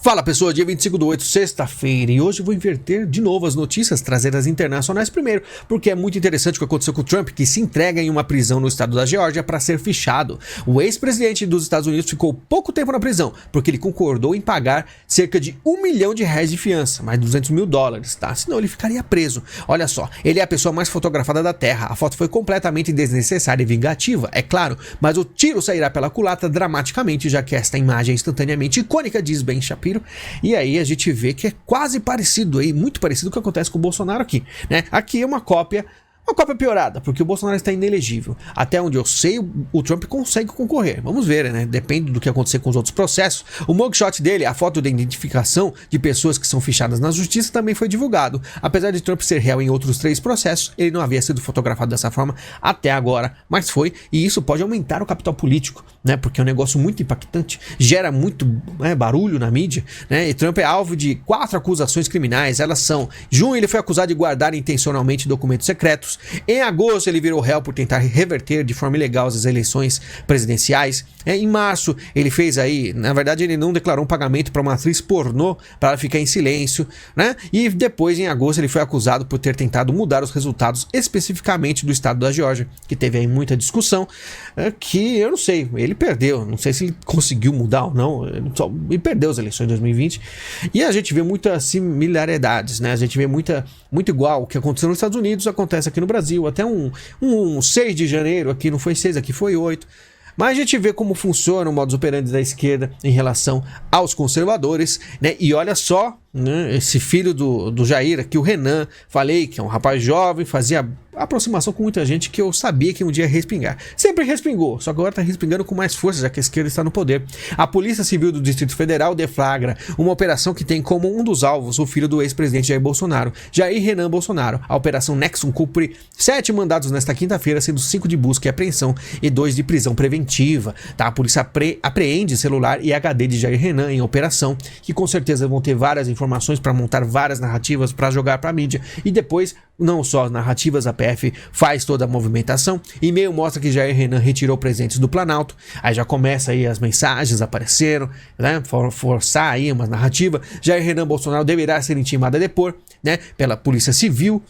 Fala pessoal, dia 25/8, sexta-feira, e hoje eu vou inverter de novo as notícias, trazer as internacionais primeiro, porque é muito interessante o que aconteceu com o Trump, que se entrega em uma prisão no estado da Geórgia para ser fichado. O ex-presidente dos Estados Unidos ficou pouco tempo na prisão, porque ele concordou em pagar cerca de R$1 milhão de fiança, mais $200 mil, tá? Senão ele ficaria preso. Olha só, ele é a pessoa mais fotografada da Terra, a foto foi completamente desnecessária e vingativa, é claro, mas o tiro sairá pela culatra dramaticamente, já que esta imagem é instantaneamente icônica, diz Ben Shapiro. E aí a gente vê que é quase parecido aí, muito parecido com o que acontece com o Bolsonaro aqui, né? Aqui é uma cópia piorada, porque o Bolsonaro está inelegível. Até onde eu sei, o Trump consegue concorrer. Vamos ver, né? Depende do que acontecer com os outros processos. O mugshot dele, a foto da identificação de pessoas que são fichadas na justiça, também foi divulgado. Apesar de Trump ser réu em outros 3 processos, ele não havia sido fotografado dessa forma até agora, mas foi, e isso pode aumentar o capital político, né? Porque é um negócio muito impactante, gera muito barulho na mídia, né? E Trump é alvo de 4 acusações criminais. Elas são: junho, ele foi acusado de guardar intencionalmente documentos secretos. Em agosto, ele virou réu por tentar reverter de forma ilegal as eleições presidenciais. Em março, ele fez aí, na verdade, ele não declarou um pagamento para uma atriz pornô para ela ficar em silêncio, né? E depois, em agosto, ele foi acusado por ter tentado mudar os resultados especificamente do estado da Geórgia, que teve aí muita discussão, que eu não sei, ele perdeu, não sei se ele conseguiu mudar ou não, ele perdeu as eleições de 2020. E a gente vê muitas similaridades, né? A gente vê muito igual o que aconteceu nos Estados Unidos, acontece aqui no Brasil, até um 6 de janeiro, aqui não foi 6, aqui foi 8. Mas a gente vê como funciona o modus operandi da esquerda em relação aos conservadores, né? E olha só, né, esse filho do Jair aqui, o Renan, falei que é um rapaz jovem, fazia aproximação com muita gente, que eu sabia que um dia ia respingar. Sempre respingou, só que agora está respingando com mais força, já que a esquerda está no poder. A Polícia Civil do Distrito Federal deflagra uma operação que tem como um dos alvos o filho do ex-presidente Jair Bolsonaro, Jair Renan Bolsonaro. A Operação Nexum cumpre 7 mandados nesta quinta-feira, sendo 5 de busca e apreensão e 2 de prisão preventiva. Tá? A polícia apreende celular e HD de Jair Renan em operação, que com certeza vão ter várias informações para montar várias narrativas para jogar para a mídia, e depois, não só narrativas, a PF faz toda a movimentação. E-mail mostra que Jair Renan retirou presentes do Planalto. Aí já começa aí as mensagens apareceram, né? Forçar aí uma narrativa. Jair Renan Bolsonaro deverá ser intimado a depor, né? Pela Polícia Civil.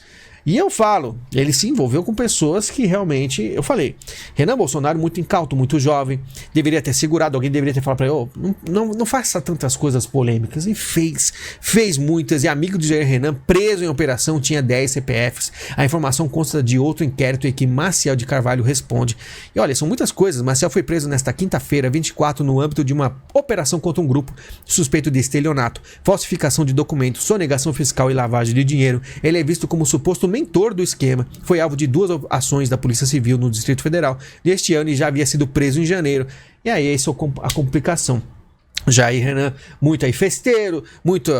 E eu falo, ele se envolveu com pessoas que realmente, eu falei, Renan Bolsonaro muito incauto, muito jovem, deveria ter segurado, alguém deveria ter falado pra ele, não faça tantas coisas polêmicas, e fez muitas, e amigo de Jair Renan, preso em operação, tinha 10 CPFs, a informação consta de outro inquérito em que Maciel de Carvalho responde. E olha, são muitas coisas. Maciel foi preso nesta quinta-feira, 24, no âmbito de uma operação contra um grupo suspeito de estelionato, falsificação de documentos, sonegação fiscal e lavagem de dinheiro. Ele é visto como suposto mentor do esquema, foi alvo de 2 ações da Polícia Civil no Distrito Federal deste ano e já havia sido preso em janeiro. E aí isso é a complicação. Jair Renan, muito aí festeiro, muito,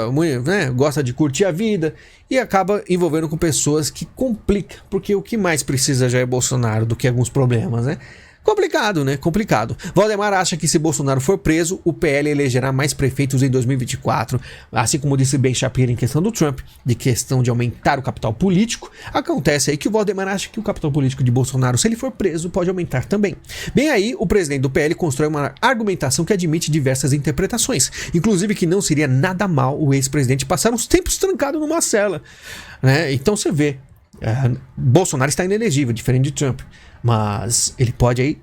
né, gosta de curtir a vida e acaba envolvendo com pessoas que complicam, porque o que mais precisa Jair Bolsonaro do que alguns problemas, né? Complicado, né? Complicado. Valdemar acha que se Bolsonaro for preso, o PL elegerá mais prefeitos em 2024. Assim como disse Ben Shapiro em questão do Trump, de questão de aumentar o capital político, acontece aí que o Valdemar acha que o capital político de Bolsonaro, se ele for preso, pode aumentar também. Bem aí, o presidente do PL constrói uma argumentação que admite diversas interpretações, inclusive que não seria nada mal o ex-presidente passar uns tempos trancado numa cela, né? Então você vê, Bolsonaro está inelegível, diferente de Trump, mas ele pode aí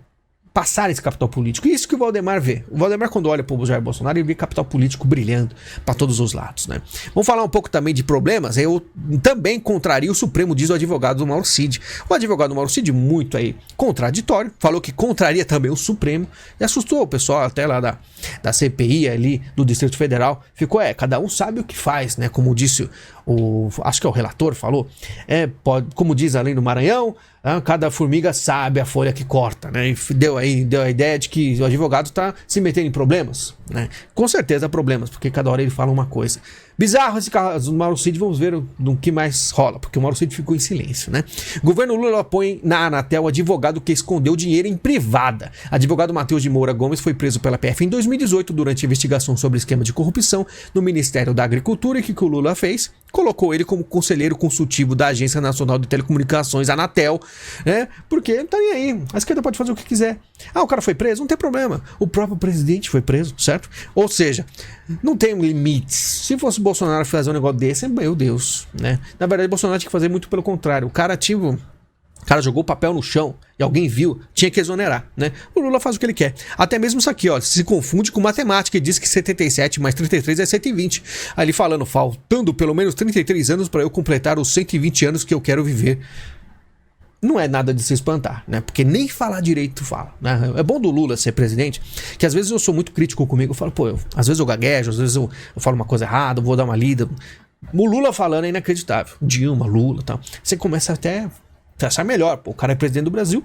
passar esse capital político. E isso que o Valdemar vê. O Valdemar, quando olha para o Jair Bolsonaro, ele vê capital político brilhando para todos os lados, né? Vamos falar um pouco também de problemas. Eu também contraria o Supremo, diz o advogado do Mauro Cid. O advogado do Mauro Cid, muito aí contraditório, falou que contraria também o Supremo e assustou o pessoal até lá da CPI ali do Distrito Federal. Ficou, cada um sabe o que faz, né? Como disse acho que é o relator, falou, como diz a lei do Maranhão, cada formiga sabe a folha que corta, né? E deu a ideia de que o advogado está se metendo em problemas, né? Com certeza problemas, porque cada hora ele fala uma coisa. Bizarro esse caso do Mauro Cid, vamos ver no que mais rola, porque o Mauro Cid ficou em silêncio, né? Governo Lula põe na Anatel advogado que escondeu dinheiro em privada. Advogado Matheus de Moura Gomes foi preso pela PF em 2018 durante a investigação sobre esquema de corrupção no Ministério da Agricultura, e que o Lula fez, colocou ele como conselheiro consultivo da Agência Nacional de Telecomunicações, Anatel, né? Porque não tá nem aí. A esquerda pode fazer o que quiser. Ah, o cara foi preso? Não tem problema. O próprio presidente foi preso, certo? Ou seja, não tem limites. Se fosse o Bolsonaro fazer um negócio desse, meu Deus, né? Na verdade, o Bolsonaro tinha que fazer muito pelo contrário. O cara jogou o papel no chão e alguém viu, tinha que exonerar, né? O Lula faz o que ele quer. Até mesmo isso aqui, ó, se confunde com matemática e diz que 77 mais 33 é 120. Aí ele falando, faltando pelo menos 33 anos para eu completar os 120 anos que eu quero viver. Não é nada de se espantar, né? Porque nem falar direito fala, né? É bom do Lula ser presidente, que às vezes eu sou muito crítico comigo, eu falo, pô, às vezes eu gaguejo, às vezes eu falo uma coisa errada, vou dar uma lida. O Lula falando é inacreditável. Dilma, Lula e tal. Você começa até achar melhor, pô, o cara é presidente do Brasil,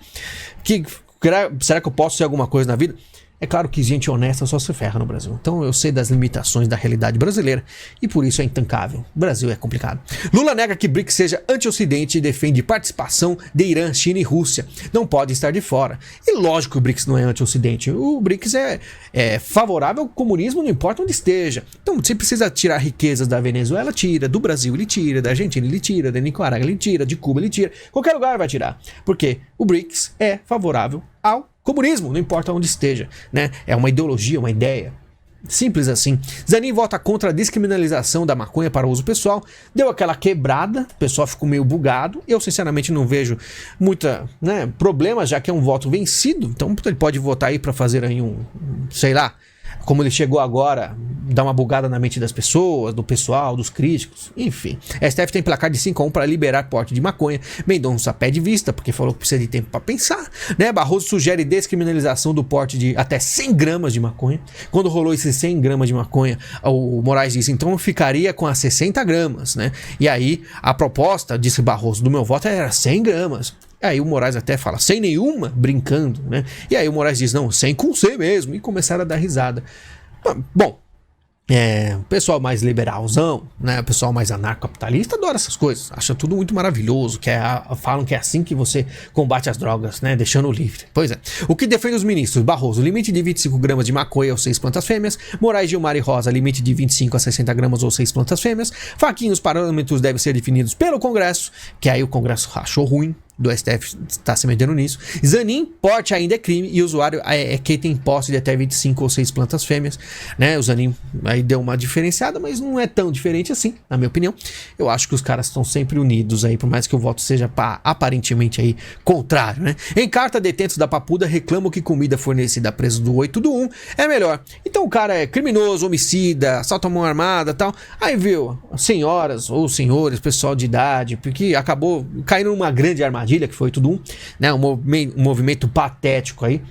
será que eu posso ser alguma coisa na vida? É claro que gente honesta só se ferra no Brasil. Então eu sei das limitações da realidade brasileira e por isso é intancável. O Brasil é complicado. Lula nega que BRICS seja anti-ocidente e defende participação de Irã, China e Rússia. Não pode estar de fora. E lógico que o BRICS não é anti-ocidente. O BRICS é favorável ao comunismo, não importa onde esteja. Então se precisa tirar riquezas da Venezuela, tira. Do Brasil ele tira. Da Argentina ele tira. Da Nicarágua ele tira. De Cuba ele tira. Qualquer lugar vai tirar. Porque o BRICS é favorável ao comunismo, não importa onde esteja, né? É uma ideologia, uma ideia. Simples assim. Zanin vota contra a descriminalização da maconha para uso pessoal. Deu aquela quebrada, o pessoal ficou meio bugado. Eu, sinceramente, não vejo muita, né, problema, já que é um voto vencido. Então, ele pode votar aí para fazer aí sei lá, como ele chegou agora, dar uma bugada na mente das pessoas, do pessoal, dos críticos, enfim. A STF tem placar de 5-1 para liberar porte de maconha. Mendonça pede vista, porque falou que precisa de tempo para pensar, né? Barroso sugere descriminalização do porte de até 100 gramas de maconha. Quando rolou esses 100 gramas de maconha, o Moraes disse, então eu ficaria com as 60 gramas, né? E aí, a proposta, disse Barroso, do meu voto era 100 gramas. Aí o Moraes até fala, sem nenhuma, brincando, né? E aí o Moraes diz, não, sem com C mesmo. E começaram a dar risada. Bom, o pessoal mais liberalzão, né? O pessoal mais anarcocapitalista adora essas coisas. Acha tudo muito maravilhoso. Falam que é assim que você combate as drogas, né? Deixando livre. Pois é. O que defende os ministros? Barroso, limite de 25 gramas de maconha ou 6 plantas fêmeas. Moraes, Gilmar e Rosa, limite de 25 a 60 gramas ou 6 plantas fêmeas. Faquinha, os parâmetros devem ser definidos pelo Congresso, que aí o Congresso achou ruim. Do STF está se metendo nisso. Zanin, porte ainda é crime e o usuário é quem tem posse de até 25 ou 6 plantas fêmeas, né? O Zanin aí deu uma diferenciada, mas não é tão diferente assim, na minha opinião. Eu acho que os caras estão sempre unidos aí, por mais que o voto seja aparentemente aí contrário, né? Em carta, detentos da Papuda reclamam que comida fornecida a presos do 8 do 1 é melhor. Então o cara é criminoso, homicida, assalto à mão armada e tal. Aí viu, senhoras ou senhores, pessoal de idade, porque acabou caindo numa grande armadilha, que foi tudo né? Um movimento patético aí,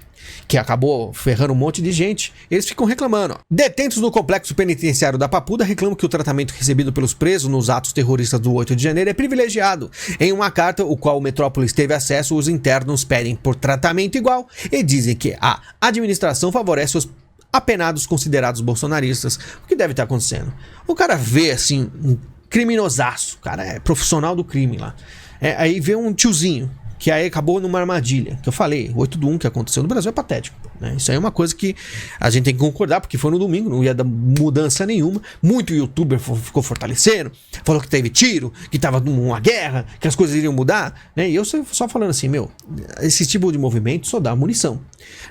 que acabou ferrando um monte de gente. Eles ficam reclamando, ó. Detentos no complexo penitenciário da Papuda reclamam que o tratamento recebido pelos presos nos atos terroristas do 8 de janeiro é privilegiado. Em uma carta, o qual o Metrópolis teve acesso, os internos pedem por tratamento igual e dizem que a administração favorece os apenados considerados bolsonaristas. O que deve estar acontecendo? O cara vê assim um criminosaço, o cara é profissional do crime lá. Aí vê um tiozinho, que aí acabou numa armadilha, que eu falei, 8 do 1 que aconteceu no Brasil é patético, né? Isso aí é uma coisa que a gente tem que concordar, porque foi no domingo, não ia dar mudança nenhuma. Muito youtuber ficou fortalecendo, falou que teve tiro, que tava numa guerra, que as coisas iriam mudar, né? E eu só falando assim, esse tipo de movimento só dá munição,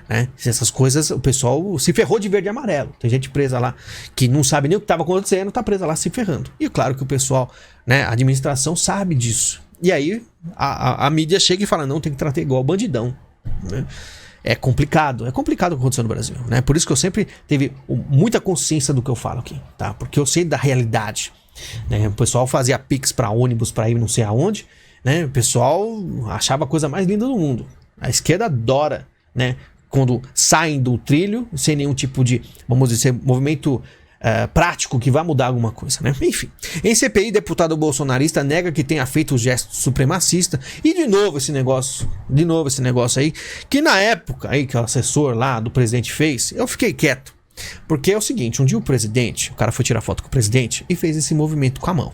né? Essas coisas, o pessoal se ferrou de verde e amarelo. Tem gente presa lá que não sabe nem o que estava acontecendo, tá presa lá se ferrando. E claro que o pessoal, né, a administração sabe disso. E aí a mídia chega e fala, não, tem que tratar igual bandidão, né? É complicado o que aconteceu no Brasil, né? Por isso que eu sempre tive muita consciência do que eu falo aqui, tá? Porque eu sei da realidade, né? O pessoal fazia pix pra ônibus pra ir não sei aonde, né? O pessoal achava a coisa mais linda do mundo. A esquerda adora, né? Quando saem do trilho sem nenhum tipo de, vamos dizer, movimento prático que vai mudar alguma coisa, né? Enfim, em CPI, deputado bolsonarista nega que tenha feito o gesto supremacista. E de novo esse negócio aí, que na época aí que o assessor lá do presidente fez, eu fiquei quieto. Porque é o seguinte, um dia o cara foi tirar foto com o presidente e fez esse movimento com a mão.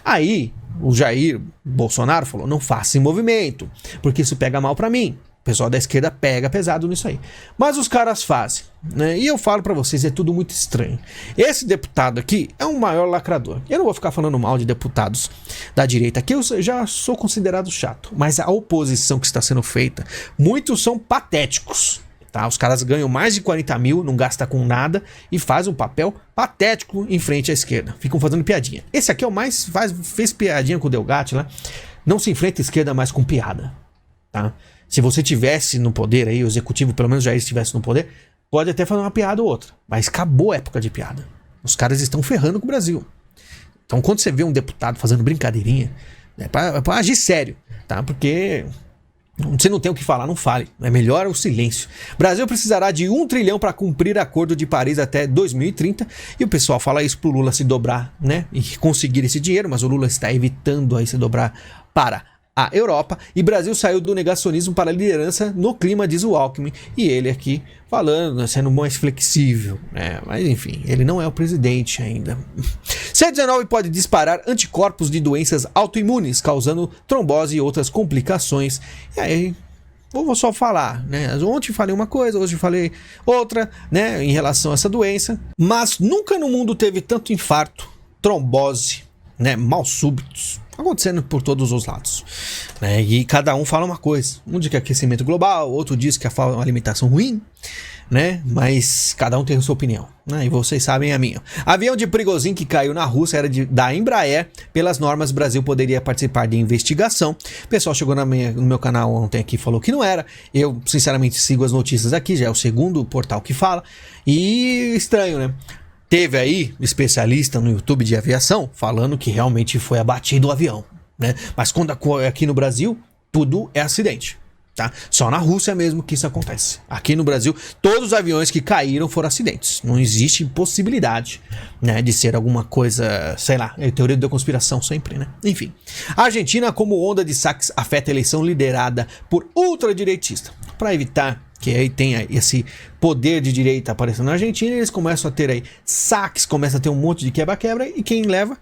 Aí o Jair Bolsonaro falou, não faça esse movimento, porque isso pega mal pra mim. pessoal da esquerda pega pesado nisso aí. Mas os caras fazem, né? E eu falo pra vocês, é tudo muito estranho. Esse deputado aqui é o maior lacrador. Eu não vou ficar falando mal de deputados da direita aqui, eu já sou considerado chato. Mas a oposição que está sendo feita, muitos são patéticos. Tá? Os caras ganham mais de 40 mil, não gastam com nada e fazem um papel patético em frente à esquerda. Ficam fazendo piadinha. Esse aqui é o mais... fez piadinha com o Delgatti lá. Não se enfrenta a esquerda mais com piada. Tá? Se você tivesse no poder aí, o executivo, pelo menos já estivesse no poder, pode até fazer uma piada ou outra. Mas acabou a época de piada. Os caras estão ferrando com o Brasil. Então quando você vê um deputado fazendo brincadeirinha, é pra agir sério, tá? Porque você não tem o que falar, não fale. É melhor o silêncio. Brasil precisará de 1 trilhão para cumprir Acordo de Paris até 2030. E o pessoal fala isso pro Lula se dobrar, né? E conseguir esse dinheiro, mas o Lula está evitando aí se dobrar para a Europa, e Brasil saiu do negacionismo para a liderança no clima, diz o Alckmin, e ele aqui falando, sendo mais flexível, né? Mas enfim, ele não é o presidente ainda. C-19 pode disparar anticorpos de doenças autoimunes, causando trombose e outras complicações. E aí, vou só falar, né? Ontem falei uma coisa, hoje falei outra, né? Em relação a essa doença, mas nunca no mundo teve tanto infarto, trombose, né? Mal súbitos acontecendo por todos os lados, né? E cada um fala uma coisa. Um diz que é aquecimento global, outro diz que é uma alimentação ruim, né? Mas cada um tem a sua opinião, né? E vocês sabem a minha. Avião de Prigozhin que caiu na Rússia era da Embraer. Pelas normas, o Brasil poderia participar de investigação. O pessoal chegou no meu canal ontem aqui e falou que não era. Eu, sinceramente, sigo as notícias aqui. Já é o segundo portal que fala. E estranho, né? Teve aí especialista no YouTube de aviação falando que realmente foi abatido o avião, né? Mas quando aqui no Brasil, tudo é acidente, tá? Só na Rússia mesmo que isso acontece. Aqui no Brasil, todos os aviões que caíram foram acidentes. Não existe possibilidade, né, de ser alguma coisa, sei lá, é teoria da conspiração sempre, né? Enfim. A Argentina, como onda de saques, afeta a eleição liderada por ultradireitista. Para evitar que aí tenha esse poder de direita aparecendo na Argentina, eles começam a ter aí saques, começam a ter um monte de quebra-quebra, e quem leva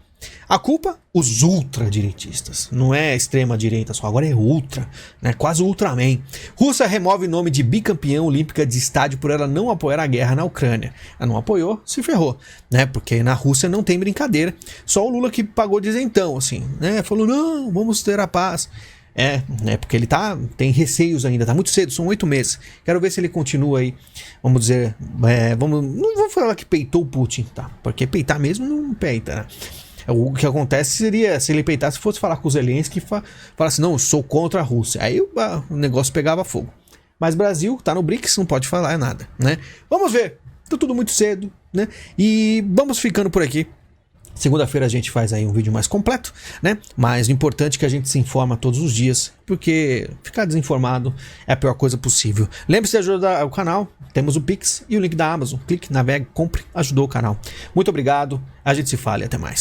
a culpa? Os ultradireitistas. Não é extrema direita só, agora é ultra, né? Quase Ultraman. Rússia remove o nome de bicampeã olímpica de estádio por ela não apoiar a guerra na Ucrânia. Ela não apoiou, se ferrou, né? Porque na Rússia não tem brincadeira. Só o Lula que pagou de isentão, assim, né? Falou, não, vamos ter a paz. Né, porque ele tem receios ainda, tá muito cedo, são 8 meses. Quero ver se ele continua aí, vamos dizer, não vou falar que peitou o Putin, tá? Porque peitar mesmo não peita, né? O que acontece seria, se ele peitasse, fosse falar com o Zelensky e falasse, não, eu sou contra a Rússia. Aí o negócio pegava fogo. Mas Brasil tá no BRICS, não pode falar nada, né? Vamos ver, tá tudo muito cedo, né? E vamos ficando por aqui. Segunda-feira a gente faz aí um vídeo mais completo, né? Mas o importante é que a gente se informa todos os dias, porque ficar desinformado é a pior coisa possível. Lembre-se de ajudar o canal, temos o Pix e o link da Amazon. Clique, navegue, compre, ajudou o canal. Muito obrigado, a gente se fala e até mais.